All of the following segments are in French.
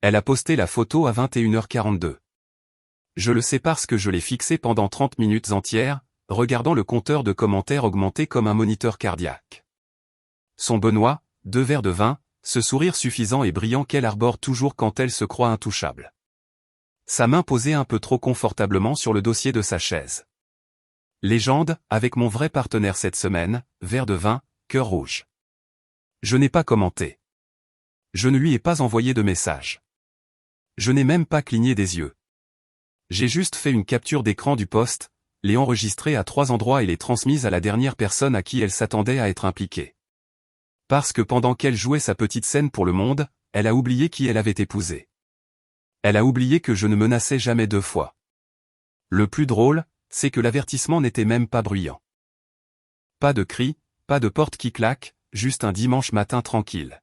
Elle a posté la photo à 21h42. Je le sais parce que je l'ai fixée pendant 30 minutes entières, regardant le compteur de commentaires augmenter comme un moniteur cardiaque. Son Benoît, 2 verres de vin, ce sourire suffisant et brillant qu'elle arbore toujours quand elle se croit intouchable. Sa main posée un peu trop confortablement sur le dossier de sa chaise. Légende, avec mon vrai partenaire cette semaine, verre de vin, cœur rouge. Je n'ai pas commenté. Je ne lui ai pas envoyé de message. Je n'ai même pas cligné des yeux. J'ai juste fait une capture d'écran du post, les enregistrée à 3 endroits et les transmise à la dernière personne à qui elle s'attendait à être impliquée. Parce que pendant qu'elle jouait sa petite scène pour le monde, elle a oublié qui elle avait épousé. Elle a oublié que je ne menaçais jamais 2 fois. Le plus drôle, c'est que l'avertissement n'était même pas bruyant. Pas de cris, pas de porte qui claque, juste un dimanche matin tranquille.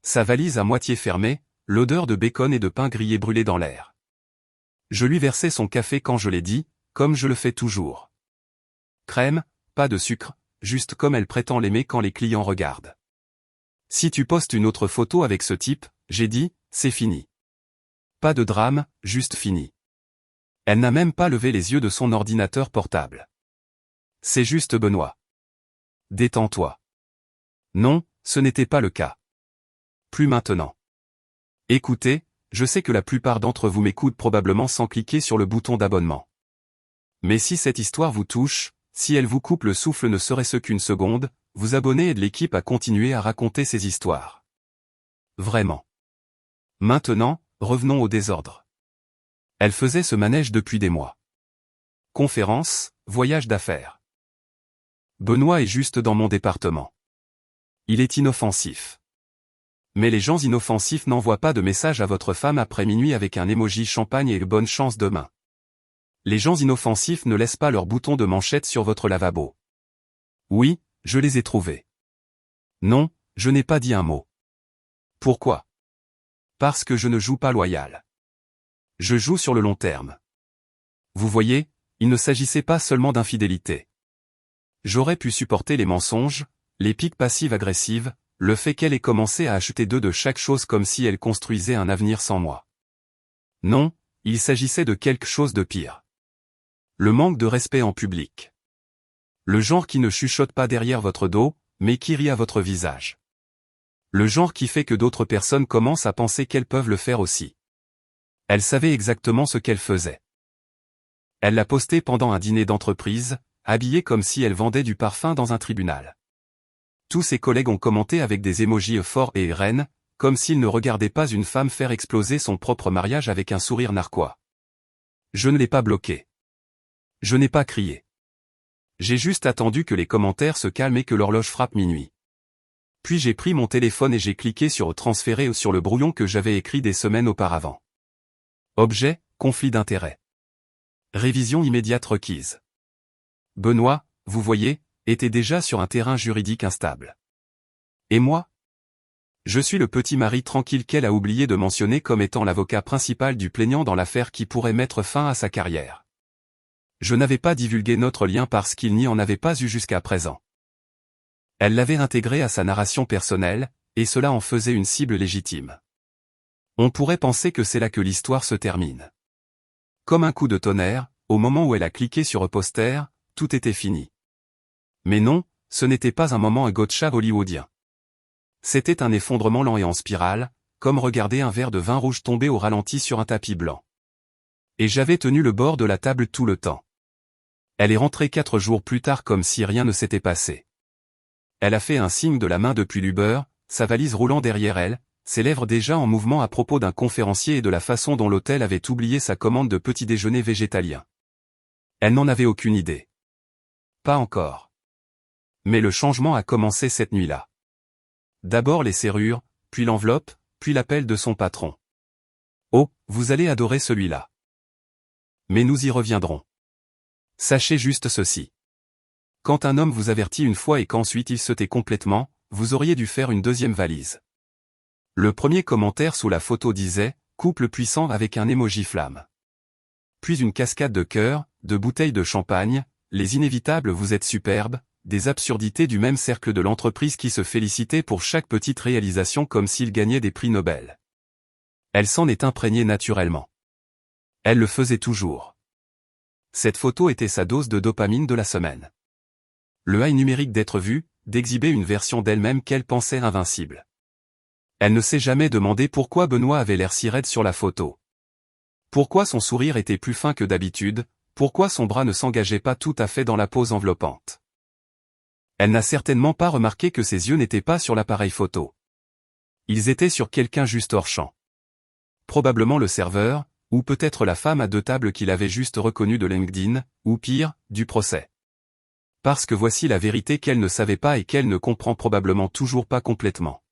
Sa valise à moitié fermée, l'odeur de bacon et de pain grillé brûlait dans l'air. Je lui versai son café quand je l'ai dit, comme je le fais toujours. Crème, pas de sucre, juste comme elle prétend l'aimer quand les clients regardent. Si tu postes une autre photo avec ce type, j'ai dit, c'est fini. Pas de drame, juste fini. Elle n'a même pas levé les yeux de son ordinateur portable. C'est juste Benoît. Détends-toi. Non, ce n'était pas le cas. Plus maintenant. Écoutez, je sais que la plupart d'entre vous m'écoutent probablement sans cliquer sur le bouton d'abonnement. Mais si cette histoire vous touche, si elle vous coupe le souffle ne serait-ce qu'une seconde, vous abonnez aide l'équipe à continuer à raconter ces histoires. Vraiment. Maintenant, revenons au désordre. Elle faisait ce manège depuis des mois. Conférences, voyages d'affaires. Benoît est juste dans mon département. Il est inoffensif. Mais les gens inoffensifs n'envoient pas de message à votre femme après minuit avec un emoji champagne et bonne chance demain. Les gens inoffensifs ne laissent pas leur bouton de manchette sur votre lavabo. Oui, je les ai trouvés. Non, je n'ai pas dit un mot. Pourquoi? Parce que je ne joue pas loyal. Je joue sur le long terme. Vous voyez, il ne s'agissait pas seulement d'infidélité. J'aurais pu supporter les mensonges, les piques passives-agressives, le fait qu'elle ait commencé à acheter 2 de chaque chose comme si elle construisait un avenir sans moi. Non, il s'agissait de quelque chose de pire. Le manque de respect en public. Le genre qui ne chuchote pas derrière votre dos, mais qui rit à votre visage. Le genre qui fait que d'autres personnes commencent à penser qu'elles peuvent le faire aussi. Elle savait exactement ce qu'elle faisait. Elle l'a posté pendant un dîner d'entreprise, habillée comme si elle vendait du parfum dans un tribunal. Tous ses collègues ont commenté avec des émojis forts et reines, comme s'ils ne regardaient pas une femme faire exploser son propre mariage avec un sourire narquois. Je ne l'ai pas bloqué. Je n'ai pas crié. J'ai juste attendu que les commentaires se calment et que l'horloge frappe minuit. Puis j'ai pris mon téléphone et j'ai cliqué sur transférer sur le brouillon que j'avais écrit des semaines auparavant. Objet, conflit d'intérêts. Révision immédiate requise. Benoît, vous voyez, était déjà sur un terrain juridique instable. Et moi? Je suis le petit mari tranquille qu'elle a oublié de mentionner comme étant l'avocat principal du plaignant dans l'affaire qui pourrait mettre fin à sa carrière. Je n'avais pas divulgué notre lien parce qu'il n'y en avait pas eu jusqu'à présent. Elle l'avait intégré à sa narration personnelle, et cela en faisait une cible légitime. On pourrait penser que c'est là que l'histoire se termine. Comme un coup de tonnerre, au moment où elle a cliqué sur poster, tout était fini. Mais non, ce n'était pas un moment gotcha hollywoodien. C'était un effondrement lent et en spirale, comme regarder un verre de vin rouge tomber au ralenti sur un tapis blanc. Et j'avais tenu le bord de la table tout le temps. Elle est rentrée 4 jours plus tard comme si rien ne s'était passé. Elle a fait un signe de la main depuis l'Uber, sa valise roulant derrière elle, ses lèvres déjà en mouvement à propos d'un conférencier et de la façon dont l'hôtel avait oublié sa commande de petit déjeuner végétalien. Elle n'en avait aucune idée. Pas encore. Mais le changement a commencé cette nuit-là. D'abord les serrures, puis l'enveloppe, puis l'appel de son patron. Oh, vous allez adorer celui-là. Mais nous y reviendrons. Sachez juste ceci. Quand un homme vous avertit une fois et qu'ensuite il se tait complètement, vous auriez dû faire une deuxième valise. Le premier commentaire sous la photo disait « Couple puissant » avec un emoji flamme. Puis une cascade de cœurs, de bouteilles de champagne, les inévitables « Vous êtes superbe », des absurdités du même cercle de l'entreprise qui se félicitait pour chaque petite réalisation comme s'il gagnait des prix Nobel. Elle s'en est imprégnée naturellement. Elle le faisait toujours. Cette photo était sa dose de dopamine de la semaine. Le high numérique d'être vue, d'exhiber une version d'elle-même qu'elle pensait invincible. Elle ne s'est jamais demandé pourquoi Benoît avait l'air si raide sur la photo. Pourquoi son sourire était plus fin que d'habitude, pourquoi son bras ne s'engageait pas tout à fait dans la pose enveloppante. Elle n'a certainement pas remarqué que ses yeux n'étaient pas sur l'appareil photo. Ils étaient sur quelqu'un juste hors champ. Probablement le serveur, ou peut-être la femme à deux tables qu'il avait juste reconnue de LinkedIn, ou pire, du procès. Parce que voici la vérité qu'elle ne savait pas et qu'elle ne comprend probablement toujours pas complètement.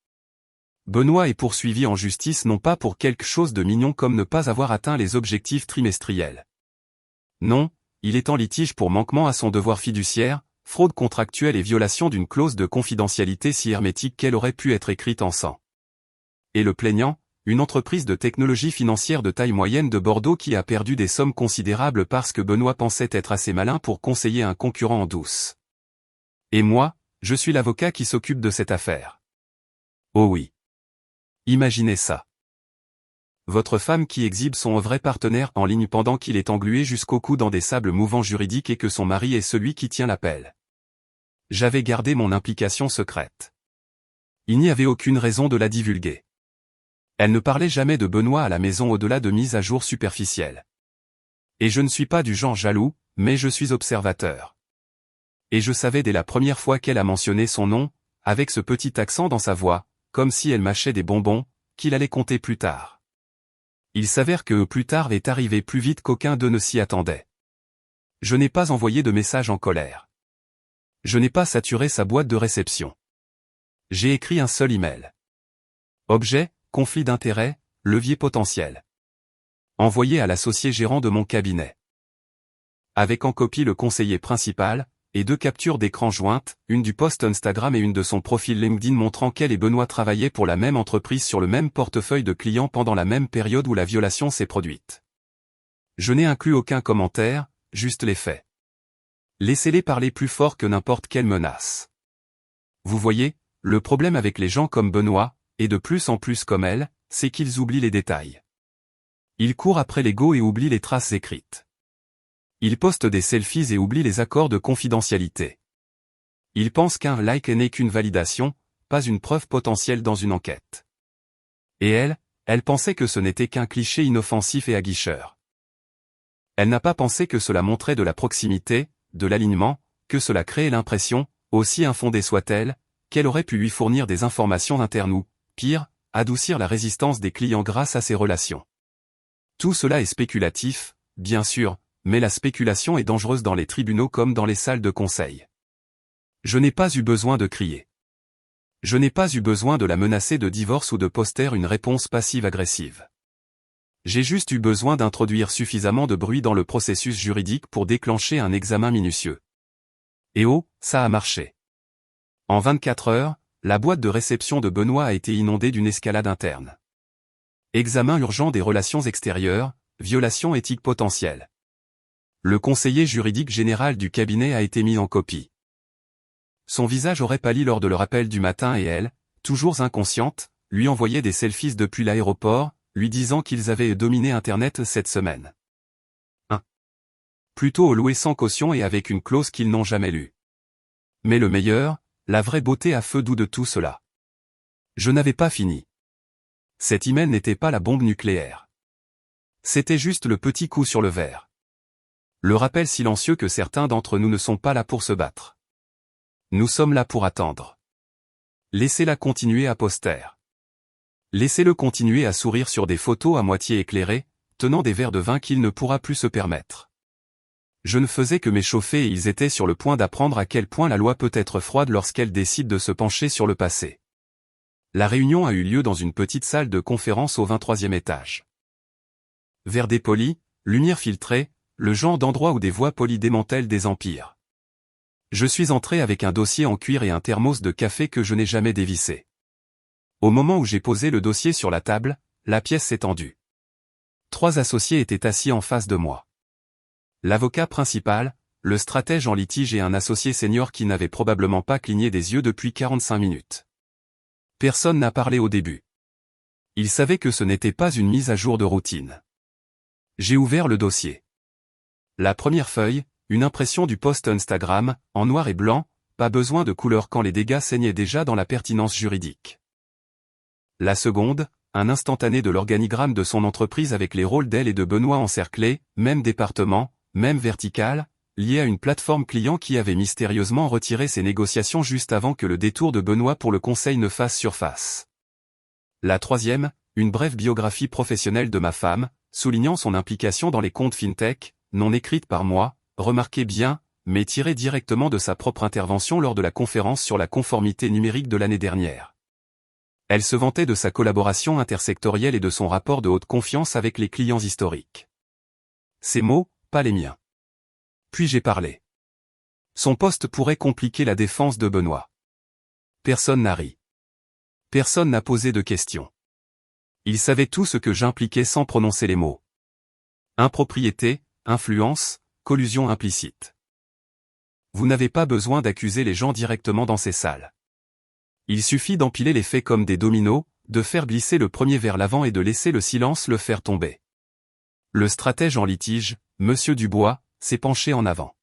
Benoît est poursuivi en justice non pas pour quelque chose de mignon comme ne pas avoir atteint les objectifs trimestriels. Non, il est en litige pour manquement à son devoir fiduciaire, fraude contractuelle et violation d'une clause de confidentialité si hermétique qu'elle aurait pu être écrite en sang. Et le plaignant, une entreprise de technologie financière de taille moyenne de Bordeaux qui a perdu des sommes considérables parce que Benoît pensait être assez malin pour conseiller un concurrent en douce. Et moi, je suis l'avocat qui s'occupe de cette affaire. Oh oui. Imaginez ça. Votre femme qui exhibe son vrai partenaire en ligne pendant qu'il est englué jusqu'au cou dans des sables mouvants juridiques et que son mari est celui qui tient l'appel. J'avais gardé mon implication secrète. Il n'y avait aucune raison de la divulguer. Elle ne parlait jamais de Benoît à la maison au-delà de mises à jour superficielles. Et je ne suis pas du genre jaloux, mais je suis observateur. Et je savais dès la première fois qu'elle a mentionné son nom, avec ce petit accent dans sa voix, comme si elle mâchait des bonbons, qu'il allait compter plus tard. Il s'avère que plus tard est arrivé plus vite qu'aucun d'eux ne s'y attendait. Je n'ai pas envoyé de message en colère. Je n'ai pas saturé sa boîte de réception. J'ai écrit un seul email. Objet, conflit d'intérêts, levier potentiel. Envoyé à l'associé gérant de mon cabinet. Avec en copie le conseiller principal, et 2 captures d'écran jointes, une du post Instagram et une de son profil LinkedIn montrant qu'elle et Benoît travaillaient pour la même entreprise sur le même portefeuille de clients pendant la même période où la violation s'est produite. Je n'ai inclus aucun commentaire, juste les faits. Laissez-les parler plus fort que n'importe quelle menace. Vous voyez, le problème avec les gens comme Benoît, et de plus en plus comme elle, c'est qu'ils oublient les détails. Ils courent après l'ego et oublient les traces écrites. Ils postent des selfies et oublient les accords de confidentialité. Ils pensent qu'un like n'est qu'une validation, pas une preuve potentielle dans une enquête. Et elle pensait que ce n'était qu'un cliché inoffensif et aguicheur. Elle n'a pas pensé que cela montrait de la proximité, de l'alignement, que cela créait l'impression, aussi infondée soit-elle, qu'elle aurait pu lui fournir des informations internes ou, pire, adoucir la résistance des clients grâce à ses relations. Tout cela est spéculatif, bien sûr, mais la spéculation est dangereuse dans les tribunaux comme dans les salles de conseil. Je n'ai pas eu besoin de crier. Je n'ai pas eu besoin de la menacer de divorce ou de poster une réponse passive-agressive. J'ai juste eu besoin d'introduire suffisamment de bruit dans le processus juridique pour déclencher un examen minutieux. Et oh, ça a marché. En 24 heures, la boîte de réception de Benoît a été inondée d'une escalade interne. Examen urgent des relations extérieures, violation éthique potentielle. Le conseiller juridique général du cabinet a été mis en copie. Son visage aurait pâli lors de leur appel du matin et elle, toujours inconsciente, lui envoyait des selfies depuis l'aéroport, lui disant qu'ils avaient dominé Internet cette semaine. 1. Plutôt loué sans caution et avec une clause qu'ils n'ont jamais lue. Mais le meilleur, la vraie beauté à feu doux de tout cela. Je n'avais pas fini. Cet email n'était pas la bombe nucléaire. C'était juste le petit coup sur le verre. Le rappel silencieux que certains d'entre nous ne sont pas là pour se battre. Nous sommes là pour attendre. Laissez-la continuer à poster. Laissez-le continuer à sourire sur des photos à moitié éclairées, tenant des verres de vin qu'il ne pourra plus se permettre. Je ne faisais que m'échauffer et ils étaient sur le point d'apprendre à quel point la loi peut être froide lorsqu'elle décide de se pencher sur le passé. La réunion a eu lieu dans une petite salle de conférence au 23e étage. Verre dépoli, lumière filtrée, le genre d'endroit où des voix polies démantèlent des empires. Je suis entré avec un dossier en cuir et un thermos de café que je n'ai jamais dévissé. Au moment où j'ai posé le dossier sur la table, la pièce s'est tendue. 3 associés étaient assis en face de moi. L'avocat principal, le stratège en litige et un associé senior qui n'avait probablement pas cligné des yeux depuis 45 minutes. Personne n'a parlé au début. Il savait que ce n'était pas une mise à jour de routine. J'ai ouvert le dossier. La première feuille, une impression du post Instagram, en noir et blanc, pas besoin de couleur quand les dégâts saignaient déjà dans la pertinence juridique. La seconde, un instantané de l'organigramme de son entreprise avec les rôles d'elle et de Benoît encerclés, même département, même verticale, lié à une plateforme client qui avait mystérieusement retiré ses négociations juste avant que le détour de Benoît pour le conseil ne fasse surface. La troisième, une brève biographie professionnelle de ma femme, soulignant son implication dans les comptes FinTech, non écrite par moi, remarquez bien, mais tirée directement de sa propre intervention lors de la conférence sur la conformité numérique de l'année dernière. Elle se vantait de sa collaboration intersectorielle et de son rapport de haute confiance avec les clients historiques. Ces mots, pas les miens. Puis j'ai parlé. Son poste pourrait compliquer la défense de Benoît. Personne n'a ri. Personne n'a posé de questions. Il savait tout ce que j'impliquais sans prononcer les mots. Impropriété, influence, collusion implicite. Vous n'avez pas besoin d'accuser les gens directement dans ces salles. Il suffit d'empiler les faits comme des dominos, de faire glisser le premier vers l'avant et de laisser le silence le faire tomber. Le stratège en litige, Monsieur Dubois, s'est penché en avant.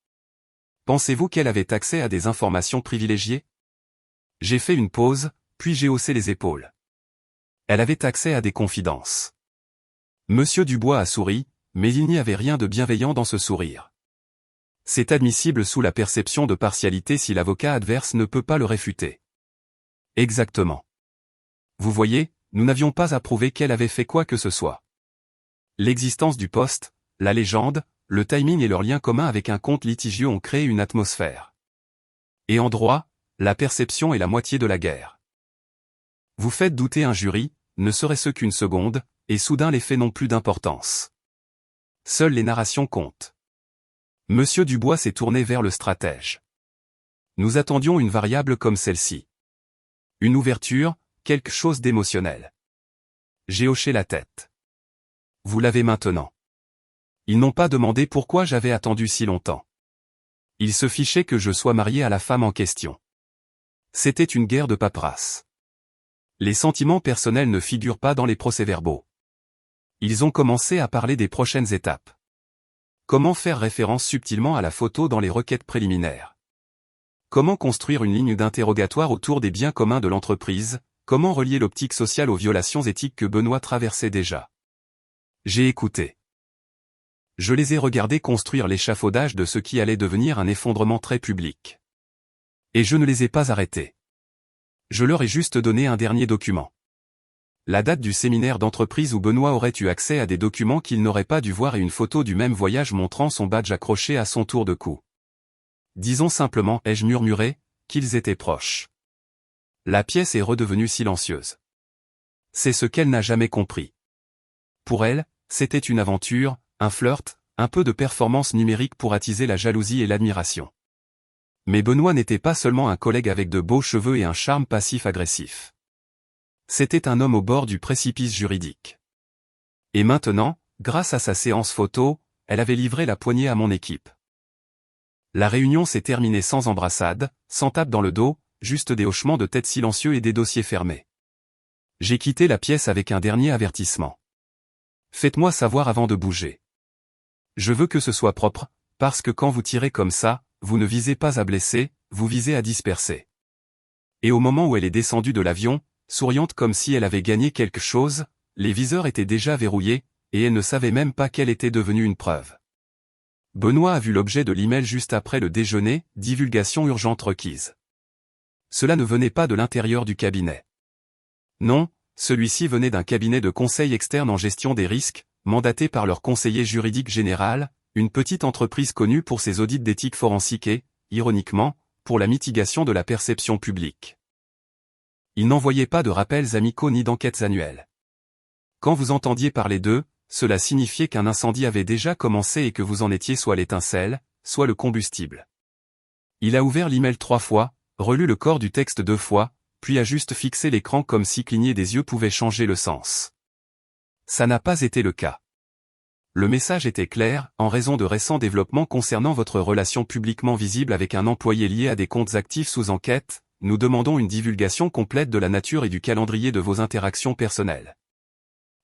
Pensez-vous qu'elle avait accès à des informations privilégiées? J'ai fait une pause, puis j'ai haussé les épaules. Elle avait accès à des confidences. Monsieur Dubois a souri, mais il n'y avait rien de bienveillant dans ce sourire. C'est admissible sous la perception de partialité si l'avocat adverse ne peut pas le réfuter. Exactement. Vous voyez, nous n'avions pas à prouver qu'elle avait fait quoi que ce soit. L'existence du poste, la légende, le timing et leur lien commun avec un compte litigieux ont créé une atmosphère. Et en droit, la perception est la moitié de la guerre. Vous faites douter un jury, ne serait-ce qu'une seconde, et soudain les faits n'ont plus d'importance. Seules les narrations comptent. Monsieur Dubois s'est tourné vers le stratège. Nous attendions une variable comme celle-ci. Une ouverture, quelque chose d'émotionnel. J'ai hoché la tête. Vous l'avez maintenant. Ils n'ont pas demandé pourquoi j'avais attendu si longtemps. Ils se fichaient que je sois marié à la femme en question. C'était une guerre de paperasse. Les sentiments personnels ne figurent pas dans les procès-verbaux. Ils ont commencé à parler des prochaines étapes. Comment faire référence subtilement à la photo dans les requêtes préliminaires? Comment construire une ligne d'interrogatoire autour des biens communs de l'entreprise? Comment relier l'optique sociale aux violations éthiques que Benoît traversait déjà? J'ai écouté. Je les ai regardés construire l'échafaudage de ce qui allait devenir un effondrement très public. Et je ne les ai pas arrêtés. Je leur ai juste donné un dernier document. La date du séminaire d'entreprise où Benoît aurait eu accès à des documents qu'il n'aurait pas dû voir et une photo du même voyage montrant son badge accroché à son tour de cou. Disons simplement, ai-je murmuré, qu'ils étaient proches. La pièce est redevenue silencieuse. C'est ce qu'elle n'a jamais compris. Pour elle, c'était une aventure, un flirt, un peu de performance numérique pour attiser la jalousie et l'admiration. Mais Benoît n'était pas seulement un collègue avec de beaux cheveux et un charme passif-agressif. C'était un homme au bord du précipice juridique. Et maintenant, grâce à sa séance photo, elle avait livré la poignée à mon équipe. La réunion s'est terminée sans embrassade, sans tape dans le dos, juste des hochements de tête silencieux et des dossiers fermés. J'ai quitté la pièce avec un dernier avertissement. Faites-moi savoir avant de bouger. Je veux que ce soit propre, parce que quand vous tirez comme ça, vous ne visez pas à blesser, vous visez à disperser. Et au moment où elle est descendue de l'avion, souriante comme si elle avait gagné quelque chose, les viseurs étaient déjà verrouillés, et elle ne savait même pas qu'elle était devenue une preuve. Benoît a vu l'objet de l'email juste après le déjeuner, divulgation urgente requise. Cela ne venait pas de l'intérieur du cabinet. Non, celui-ci venait d'un cabinet de conseil externe en gestion des risques, mandaté par leur conseiller juridique général, une petite entreprise connue pour ses audits d'éthique forensique et, ironiquement, pour la mitigation de la perception publique. Ils n'envoyaient pas de rappels amicaux ni d'enquêtes annuelles. Quand vous entendiez parler d'eux, cela signifiait qu'un incendie avait déjà commencé et que vous en étiez soit l'étincelle, soit le combustible. Il a ouvert l'email 3 fois, relu le corps du texte 2 fois, puis a juste fixé l'écran comme si cligner des yeux pouvait changer le sens. Ça n'a pas été le cas. Le message était clair, en raison de récents développements concernant votre relation publiquement visible avec un employé lié à des comptes actifs sous enquête, nous demandons une divulgation complète de la nature et du calendrier de vos interactions personnelles.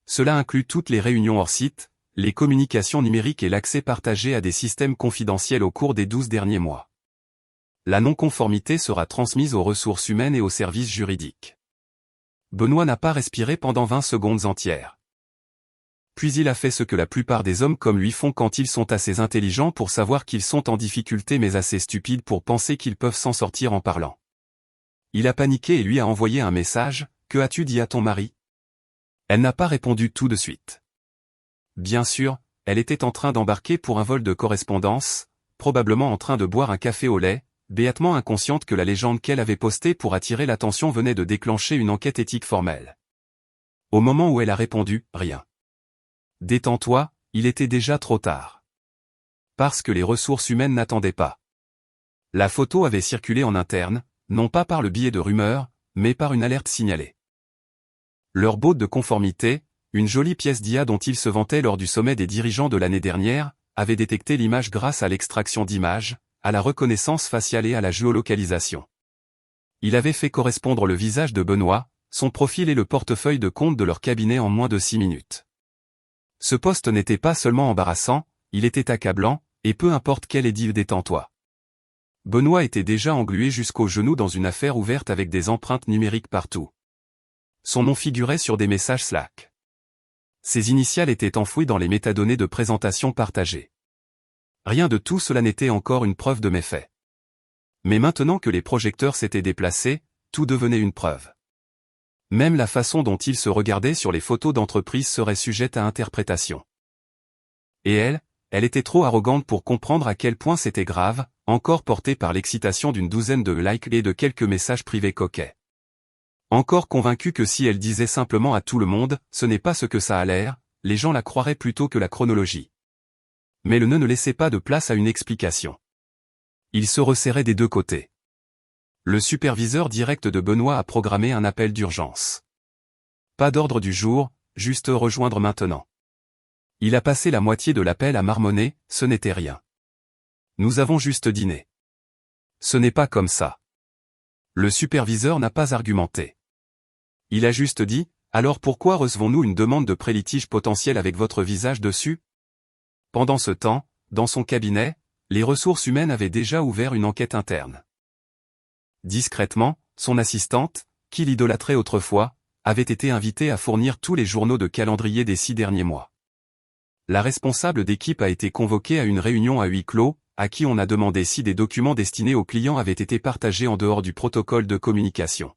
Cela inclut toutes les réunions hors site, les communications numériques et l'accès partagé à des systèmes confidentiels au cours des 12 derniers mois. La non-conformité sera transmise aux ressources humaines et aux services juridiques. Benoît n'a pas respiré pendant 20 secondes entières. Puis il a fait ce que la plupart des hommes comme lui font quand ils sont assez intelligents pour savoir qu'ils sont en difficulté mais assez stupides pour penser qu'ils peuvent s'en sortir en parlant. Il a paniqué et lui a envoyé un message, « Que as-tu dit à ton mari ?» Elle n'a pas répondu tout de suite. Bien sûr, elle était en train d'embarquer pour un vol de correspondance, probablement en train de boire un café au lait, béatement inconsciente que la légende qu'elle avait postée pour attirer l'attention venait de déclencher une enquête éthique formelle. Au moment où elle a répondu, rien. Détends-toi, il était déjà trop tard. Parce que les ressources humaines n'attendaient pas. La photo avait circulé en interne, non pas par le biais de rumeurs, mais par une alerte signalée. Leur botte de conformité, une jolie pièce d'IA dont ils se vantaient lors du sommet des dirigeants de l'année dernière, avait détecté l'image grâce à l'extraction d'images, à la reconnaissance faciale et à la géolocalisation. Il avait fait correspondre le visage de Benoît, son profil et le portefeuille de compte de leur cabinet en moins de 6 minutes. Ce poste n'était pas seulement embarrassant, il était accablant, et peu importe quel édile détends-toi. Benoît était déjà englué jusqu'aux genoux dans une affaire ouverte avec des empreintes numériques partout. Son nom figurait sur des messages Slack. Ses initiales étaient enfouies dans les métadonnées de présentation partagées. Rien de tout cela n'était encore une preuve de méfait. Mais maintenant que les projecteurs s'étaient déplacés, tout devenait une preuve. Même la façon dont il se regardait sur les photos d'entreprise serait sujette à interprétation. Et elle était trop arrogante pour comprendre à quel point c'était grave, encore portée par l'excitation d'une douzaine de likes et de quelques messages privés coquets. Encore convaincue que si elle disait simplement à tout le monde, ce n'est pas ce que ça a l'air, les gens la croiraient plutôt que la chronologie. Mais le ne laissait pas de place à une explication. Il se resserrait des deux côtés. Le superviseur direct de Benoît a programmé un appel d'urgence. Pas d'ordre du jour, juste rejoindre maintenant. Il a passé la moitié de l'appel à marmonner, ce n'était rien. Nous avons juste dîné. Ce n'est pas comme ça. Le superviseur n'a pas argumenté. Il a juste dit, alors pourquoi recevons-nous une demande de pré-litige potentiel avec votre visage dessus? Pendant ce temps, dans son cabinet, les ressources humaines avaient déjà ouvert une enquête interne. Discrètement, son assistante, qui l'idolâtrait autrefois, avait été invitée à fournir tous les journaux de calendrier des 6 derniers mois. La responsable d'équipe a été convoquée à une réunion à huis clos, à qui on a demandé si des documents destinés aux clients avaient été partagés en dehors du protocole de communication.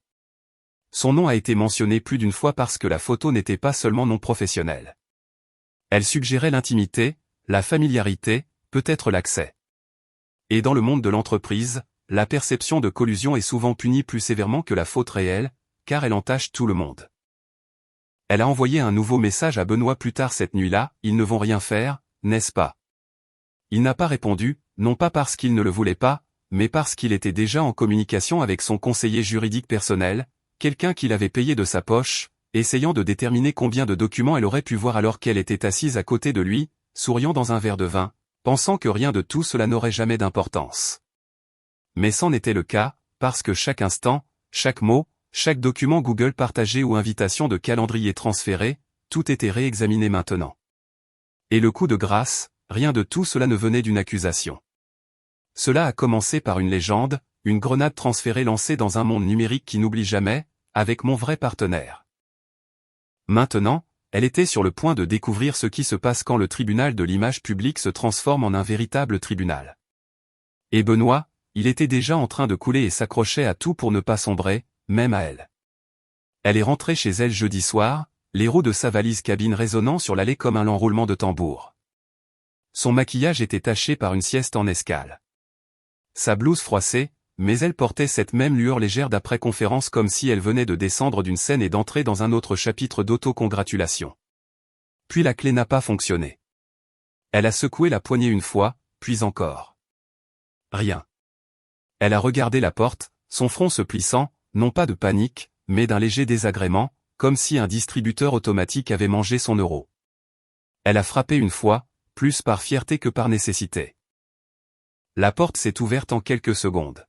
Son nom a été mentionné plus d'une fois parce que la photo n'était pas seulement non professionnelle. Elle suggérait l'intimité, la familiarité, peut-être l'accès. Et dans le monde de l'entreprise, la perception de collusion est souvent punie plus sévèrement que la faute réelle, car elle entache tout le monde. Elle a envoyé un nouveau message à Benoît plus tard cette nuit-là, « Ils ne vont rien faire, n'est-ce pas ?» Il n'a pas répondu, non pas parce qu'il ne le voulait pas, mais parce qu'il était déjà en communication avec son conseiller juridique personnel, quelqu'un qu'il avait payé de sa poche, essayant de déterminer combien de documents elle aurait pu voir alors qu'elle était assise à côté de lui, souriant dans un verre de vin, pensant que rien de tout cela n'aurait jamais d'importance. Mais c'en était le cas, parce que chaque instant, chaque mot, chaque document Google partagé ou invitation de calendrier transféré, tout était réexaminé maintenant. Et le coup de grâce, rien de tout cela ne venait d'une accusation. Cela a commencé par une légende, une grenade transférée lancée dans un monde numérique qui n'oublie jamais, avec mon vrai partenaire. Maintenant, elle était sur le point de découvrir ce qui se passe quand le tribunal de l'image publique se transforme en un véritable tribunal. Et Benoît, il était déjà en train de couler et s'accrochait à tout pour ne pas sombrer, même à elle. Elle est rentrée chez elle jeudi soir, les roues de sa valise cabine résonnant sur l'allée comme un lent roulement de tambour. Son maquillage était taché par une sieste en escale. Sa blouse froissée, mais elle portait cette même lueur légère d'après-conférence comme si elle venait de descendre d'une scène et d'entrer dans un autre chapitre d'autocongratulation. Puis la clé n'a pas fonctionné. Elle a secoué la poignée une fois, puis encore. Rien. Elle a regardé la porte, son front se plissant, non pas de panique, mais d'un léger désagrément, comme si un distributeur automatique avait mangé son euro. Elle a frappé une fois, plus par fierté que par nécessité. La porte s'est ouverte en quelques secondes.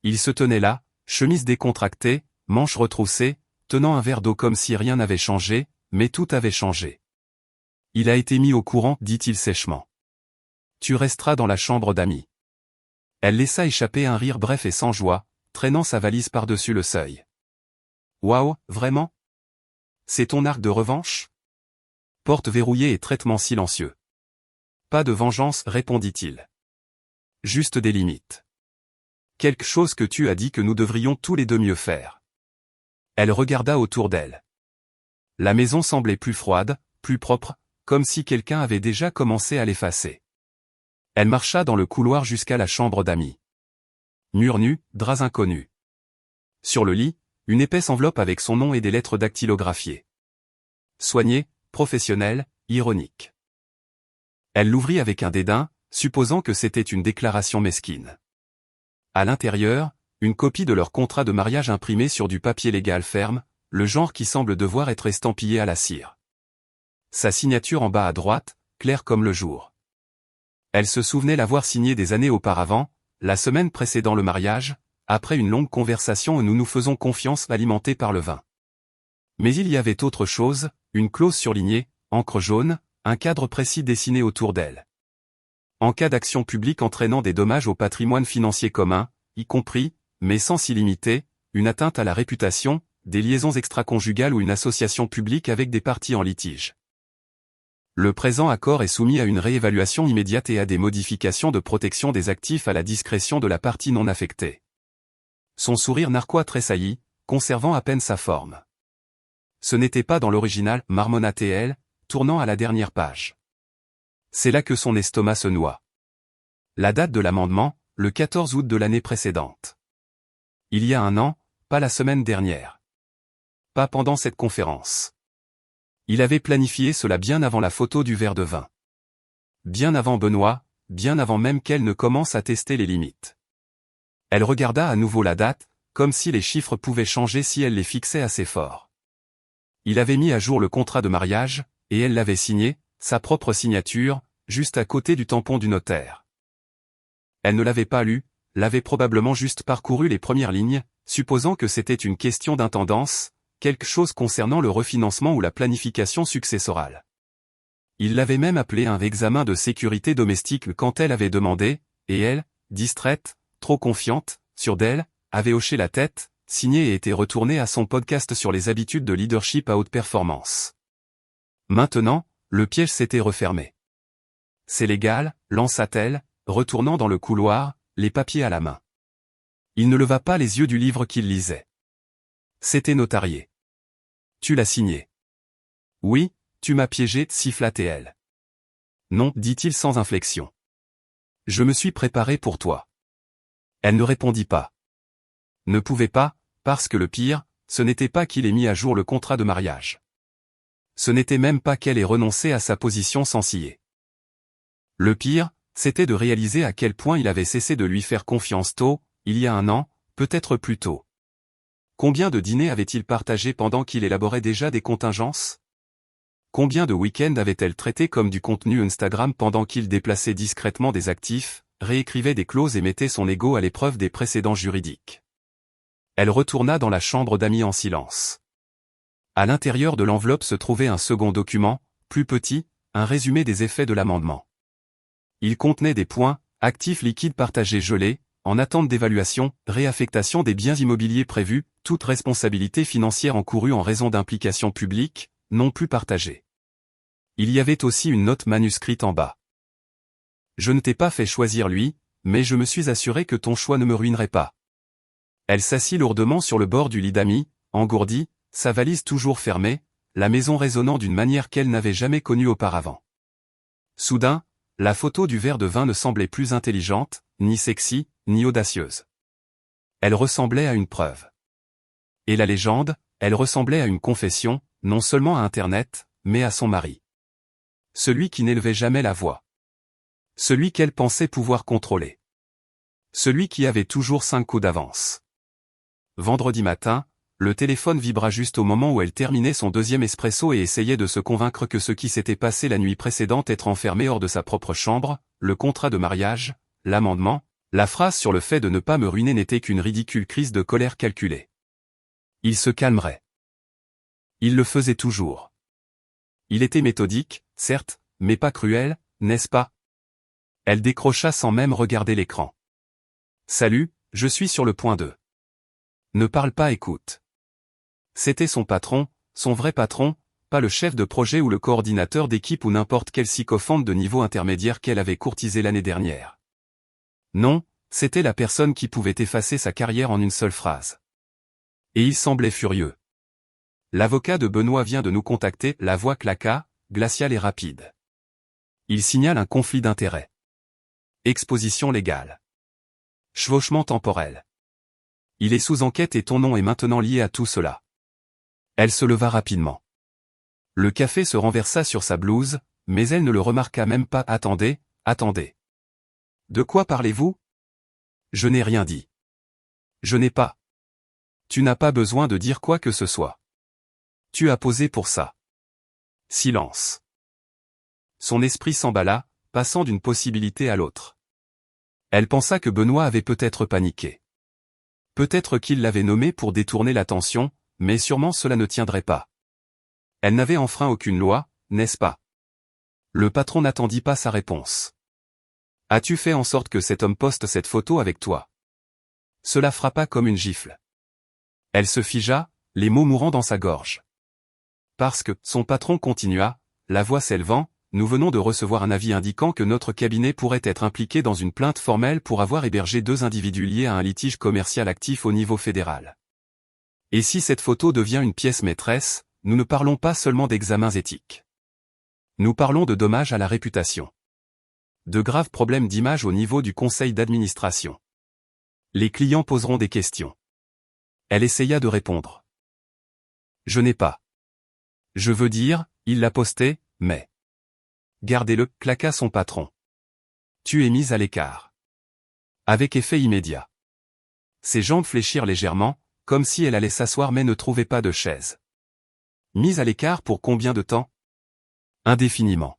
Il se tenait là, chemise décontractée, manches retroussées, tenant un verre d'eau comme si rien n'avait changé, mais tout avait changé. Il a été mis au courant, dit-il sèchement. Tu resteras dans la chambre d'amis. Elle laissa échapper un rire bref et sans joie, traînant sa valise par-dessus le seuil. Waouh, vraiment? C'est ton arc de revanche? Porte verrouillée et traitement silencieux. Pas de vengeance, répondit-il. Juste des limites. Quelque chose que tu as dit que nous devrions tous les deux mieux faire. Elle regarda autour d'elle. La maison semblait plus froide, plus propre, comme si quelqu'un avait déjà commencé à l'effacer. Elle marcha dans le couloir jusqu'à la chambre d'amis. Murs nus, draps inconnus. Sur le lit, une épaisse enveloppe avec son nom et des lettres dactylographiées. Soignée, professionnelle, ironique. Elle l'ouvrit avec un dédain, supposant que c'était une déclaration mesquine. À l'intérieur, une copie de leur contrat de mariage imprimé sur du papier légal ferme, le genre qui semble devoir être estampillé à la cire. Sa signature en bas à droite, claire comme le jour. Elle se souvenait l'avoir signé des années auparavant, la semaine précédant le mariage, après une longue conversation où nous nous faisons confiance alimentée par le vin. Mais il y avait autre chose, une clause surlignée, encre jaune, un cadre précis dessiné autour d'elle. En cas d'action publique entraînant des dommages au patrimoine financier commun, y compris, mais sans s'y limiter, une atteinte à la réputation, des liaisons extraconjugales ou une association publique avec des parties en litige. Le présent accord est soumis à une réévaluation immédiate et à des modifications de protection des actifs à la discrétion de la partie non affectée. Son sourire narquois tressaillit, conservant à peine sa forme. Ce n'était pas dans l'original, marmonna-t-elle, tournant à la dernière page. C'est là que son estomac se noie. La date de l'amendement, le 14 août de l'année précédente. Il y a un an, pas la semaine dernière. Pas pendant cette conférence. Il avait planifié cela bien avant la photo du verre de vin. Bien avant Benoît, bien avant même qu'elle ne commence à tester les limites. Elle regarda à nouveau la date, comme si les chiffres pouvaient changer si elle les fixait assez fort. Il avait mis à jour le contrat de mariage, et elle l'avait signé, sa propre signature, juste à côté du tampon du notaire. Elle ne l'avait pas lu, l'avait probablement juste parcouru les premières lignes, supposant que c'était une question d'intendance, quelque chose concernant le refinancement ou la planification successorale. Il l'avait même appelé un examen de sécurité domestique quand elle avait demandé, et elle, distraite, trop confiante, sûre d'elle, avait hoché la tête, signé et était retournée à son podcast sur les habitudes de leadership à haute performance. Maintenant, le piège s'était refermé. C'est légal, lança-t-elle, retournant dans le couloir, les papiers à la main. Il ne leva pas les yeux du livre qu'il lisait. C'était notarié. Tu l'as signé. Oui, tu m'as piégé, siffla-t-elle. Non, dit-il sans inflexion. Je me suis préparé pour toi. Elle ne répondit pas. Ne pouvait pas, parce que le pire, ce n'était pas qu'il ait mis à jour le contrat de mariage. Ce n'était même pas qu'elle ait renoncé à sa position sans scier. Le pire, c'était de réaliser à quel point il avait cessé de lui faire confiance tôt, il y a un an, peut-être plus tôt. Combien de dîners avait-il partagé pendant qu'il élaborait déjà des contingences? Combien de week-ends avait-elle traité comme du contenu Instagram pendant qu'il déplaçait discrètement des actifs, réécrivait des clauses et mettait son ego à l'épreuve des précédents juridiques? Elle retourna dans la chambre d'amis en silence. À l'intérieur de l'enveloppe se trouvait un second document, plus petit, un résumé des effets de l'amendement. Il contenait des points, actifs liquides partagés gelés, en attente d'évaluation, réaffectation des biens immobiliers prévus, toute responsabilité financière encourue en raison d'implications publiques, non plus partagées. Il y avait aussi une note manuscrite en bas. Je ne t'ai pas fait choisir lui, mais je me suis assuré que ton choix ne me ruinerait pas. Elle s'assit lourdement sur le bord du lit d'amis, engourdie, sa valise toujours fermée, la maison résonnant d'une manière qu'elle n'avait jamais connue auparavant. Soudain, la photo du verre de vin ne semblait plus intelligente, ni sexy, ni audacieuse. Elle ressemblait à une preuve. Et la légende, elle ressemblait à une confession, non seulement à Internet, mais à son mari. Celui qui n'élevait jamais la voix. Celui qu'elle pensait pouvoir contrôler. Celui qui avait toujours 5 coups d'avance. Vendredi matin, le téléphone vibra juste au moment où elle terminait son deuxième espresso et essayait de se convaincre que ce qui s'était passé la nuit précédente, être enfermée hors de sa propre chambre, le contrat de mariage, l'amendement, la phrase sur le fait de ne pas me ruiner n'était qu'une ridicule crise de colère calculée. Il se calmerait. Il le faisait toujours. Il était méthodique, certes, mais pas cruel, n'est-ce pas? Elle décrocha sans même regarder l'écran. Salut, je suis sur le point de. Ne parle pas, écoute. C'était son patron, son vrai patron, pas le chef de projet ou le coordinateur d'équipe ou n'importe quel sycophante de niveau intermédiaire qu'elle avait courtisé l'année dernière. Non, c'était la personne qui pouvait effacer sa carrière en une seule phrase. Et il semblait furieux. L'avocat de Benoît vient de nous contacter, la voix claqua, glaciale et rapide. Il signale un conflit d'intérêts. Exposition légale. Chevauchement temporel. Il est sous enquête et ton nom est maintenant lié à tout cela. Elle se leva rapidement. Le café se renversa sur sa blouse, mais elle ne le remarqua même pas. Attendez, attendez. De quoi parlez-vous? Je n'ai rien dit. Je n'ai pas. Tu n'as pas besoin de dire quoi que ce soit. Tu as posé pour ça. Silence. Son esprit s'emballa, passant d'une possibilité à l'autre. Elle pensa que Benoît avait peut-être paniqué. Peut-être qu'il l'avait nommé pour détourner l'attention, mais sûrement cela ne tiendrait pas. Elle n'avait enfreint aucune loi, n'est-ce pas? Le patron n'attendit pas sa réponse. As-tu fait en sorte que cet homme poste cette photo avec toi? Cela frappa comme une gifle. Elle se figea, les mots mourant dans sa gorge. Parce que, son patron continua, la voix s'élevant, nous venons de recevoir un avis indiquant que notre cabinet pourrait être impliqué dans une plainte formelle pour avoir hébergé 2 individus liés à un litige commercial actif au niveau fédéral. Et si cette photo devient une pièce maîtresse, nous ne parlons pas seulement d'examens éthiques. Nous parlons de dommages à la réputation. De graves problèmes d'image au niveau du conseil d'administration. Les clients poseront des questions. Elle essaya de répondre. Je n'ai pas. Je veux dire, il l'a posté, mais... Gardez-le, claqua son patron. Tu es mise à l'écart. Avec effet immédiat. Ses jambes fléchirent légèrement, comme si elle allait s'asseoir mais ne trouvait pas de chaise. Mise à l'écart pour combien de temps? Indéfiniment.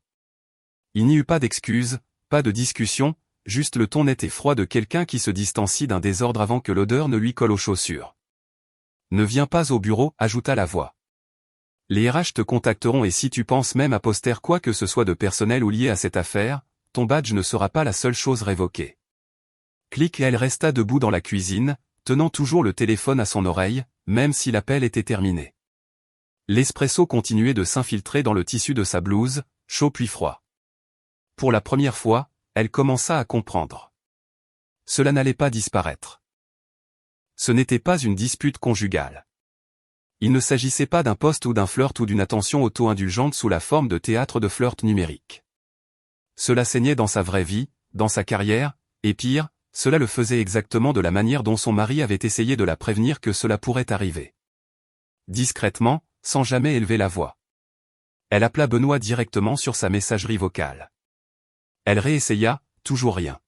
Il n'y eut pas d'excuses, pas de discussion, juste le ton net et froid de quelqu'un qui se distancie d'un désordre avant que l'odeur ne lui colle aux chaussures. Ne viens pas au bureau, ajouta la voix. Les RH te contacteront et si tu penses même à poster quoi que ce soit de personnel ou lié à cette affaire, ton badge ne sera pas la seule chose révoquée. Clic et elle resta debout dans la cuisine, tenant toujours le téléphone à son oreille, même si l'appel était terminé. L'espresso continuait de s'infiltrer dans le tissu de sa blouse, chaud puis froid. Pour la première fois, elle commença à comprendre. Cela n'allait pas disparaître. Ce n'était pas une dispute conjugale. Il ne s'agissait pas d'un poste ou d'un flirt ou d'une attention auto-indulgente sous la forme de théâtre de flirt numérique. Cela saignait dans sa vraie vie, dans sa carrière, et pire, cela le faisait exactement de la manière dont son mari avait essayé de la prévenir que cela pourrait arriver. Discrètement, sans jamais élever la voix. Elle appela Benoît directement sur sa messagerie vocale. Elle réessaya, toujours rien.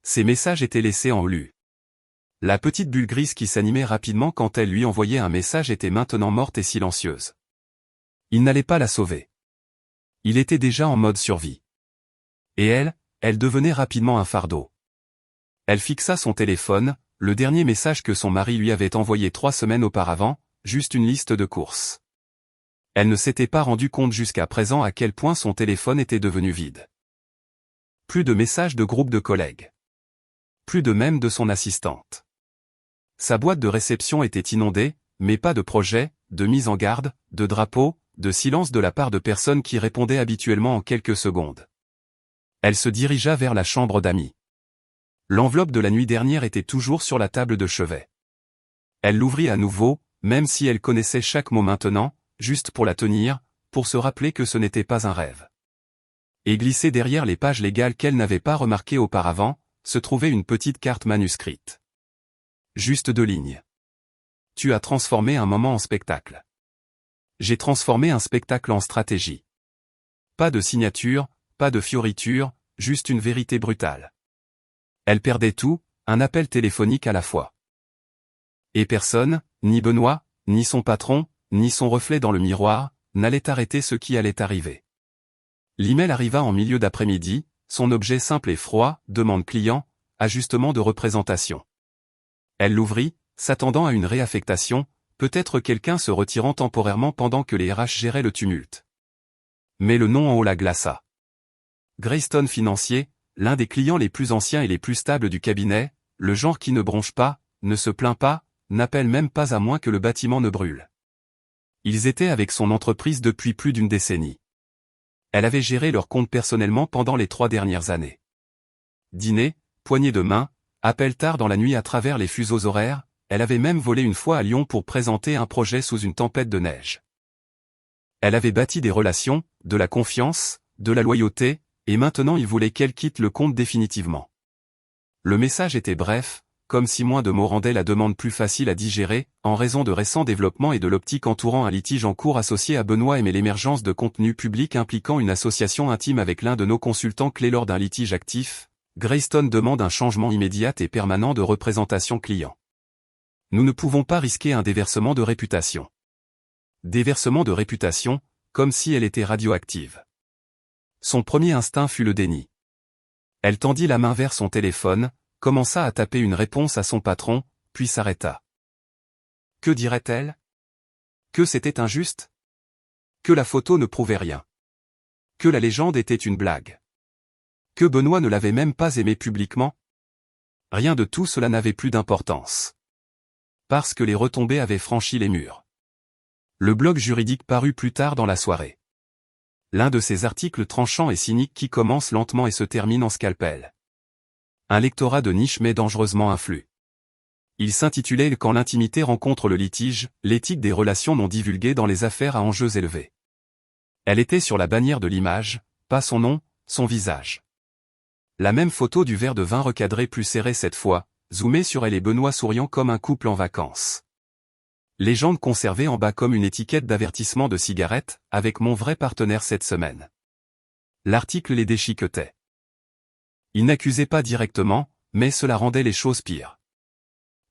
Ses messages étaient laissés en lu. La petite bulle grise qui s'animait rapidement quand elle lui envoyait un message était maintenant morte et silencieuse. Il n'allait pas la sauver. Il était déjà en mode survie. Et elle devenait rapidement un fardeau. Elle fixa son téléphone, le dernier message que son mari lui avait envoyé 3 semaines auparavant, juste une liste de courses. Elle ne s'était pas rendu compte jusqu'à présent à quel point son téléphone était devenu vide. Plus de messages de groupe de collègues. Plus de même de son assistante. Sa boîte de réception était inondée, mais pas de projets, de mise en garde, de drapeaux, de silence de la part de personnes qui répondaient habituellement en quelques secondes. Elle se dirigea vers la chambre d'amis. L'enveloppe de la nuit dernière était toujours sur la table de chevet. Elle l'ouvrit à nouveau, même si elle connaissait chaque mot maintenant, juste pour la tenir, pour se rappeler que ce n'était pas un rêve. Et glissée derrière les pages légales qu'elle n'avait pas remarquées auparavant, se trouvait une petite carte manuscrite. Juste 2 lignes. Tu as transformé un moment en spectacle. J'ai transformé un spectacle en stratégie. Pas de signature, pas de fioriture, juste une vérité brutale. Elle perdait tout, un appel téléphonique à la fois. Et personne, ni Benoît, ni son patron, ni son reflet dans le miroir, n'allait arrêter ce qui allait arriver. L'email arriva en milieu d'après-midi, son objet simple et froid, demande client, ajustement de représentation. Elle l'ouvrit, s'attendant à une réaffectation, peut-être quelqu'un se retirant temporairement pendant que les RH géraient le tumulte. Mais le nom en haut la glaça. Greystone Financier, l'un des clients les plus anciens et les plus stables du cabinet, le genre qui ne bronche pas, ne se plaint pas, n'appelle même pas à moins que le bâtiment ne brûle. Ils étaient avec son entreprise depuis plus d'une décennie. Elle avait géré leur compte personnellement pendant les 3 dernières années. Dîner, poignée de main, appel tard dans la nuit à travers les fuseaux horaires, elle avait même volé une fois à Lyon pour présenter un projet sous une tempête de neige. Elle avait bâti des relations, de la confiance, de la loyauté, et maintenant il voulait qu'elle quitte le compte définitivement. Le message était bref, comme si moins de mots rendaient la demande plus facile à digérer, en raison de récents développements et de l'optique entourant un litige en cours associé à Benoît M et l'émergence de contenus publics impliquant une association intime avec l'un de nos consultants clés lors d'un litige actif. Greystone demande un changement immédiat et permanent de représentation client. Nous ne pouvons pas risquer un déversement de réputation. Déversement de réputation, comme si elle était radioactive. Son premier instinct fut le déni. Elle tendit la main vers son téléphone, commença à taper une réponse à son patron, puis s'arrêta. Que dirait-elle? Que c'était injuste? Que la photo ne prouvait rien? Que la légende était une blague? Que Benoît ne l'avait même pas aimé publiquement? Rien de tout cela n'avait plus d'importance. Parce que les retombées avaient franchi les murs. Le blog juridique parut plus tard dans la soirée. L'un de ces articles tranchants et cyniques qui commence lentement et se termine en scalpel. Un lectorat de niche mais dangereusement influe. Il s'intitulait « Quand l'intimité rencontre le litige, l'éthique des relations non divulguées dans les affaires à enjeux élevés ». Elle était sur la bannière de l'image, pas son nom, son visage. La même photo du verre de vin recadré plus serré cette fois, zoomée sur elle et Benoît souriant comme un couple en vacances. Légende conservée en bas comme une étiquette d'avertissement de cigarette, avec mon vrai partenaire cette semaine. L'article les déchiquetait. Il n'accusait pas directement, mais cela rendait les choses pires.